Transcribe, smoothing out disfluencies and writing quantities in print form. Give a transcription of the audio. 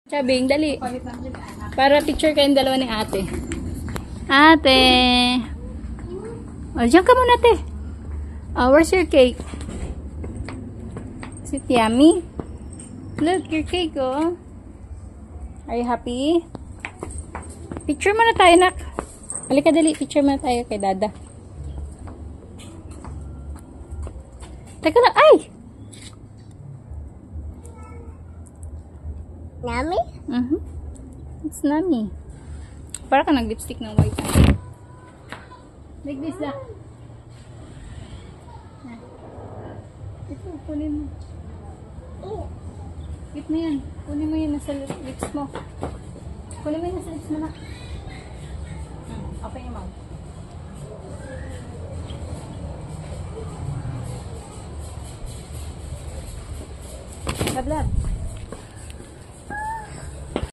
Chabing, dali. Para picture kayong dalawa ni ate. Ate. O, dyan ka muna, ate. Oh, where's your cake? Is it yummy? Look, your cake, oh. Are you happy? Picture muna tayo, nak. Halika, dali. Picture muna tayo kay Dada. Teka lang. Ay! Yummy? It's yummy. Para ka nag-lipstick ng white. Like this lang. Ito, kunin mo. Wait mo yan. Kunin mo yan nasa lips mo. Kunin mo yan nasa lips mo na. Open your mouth. Lablab.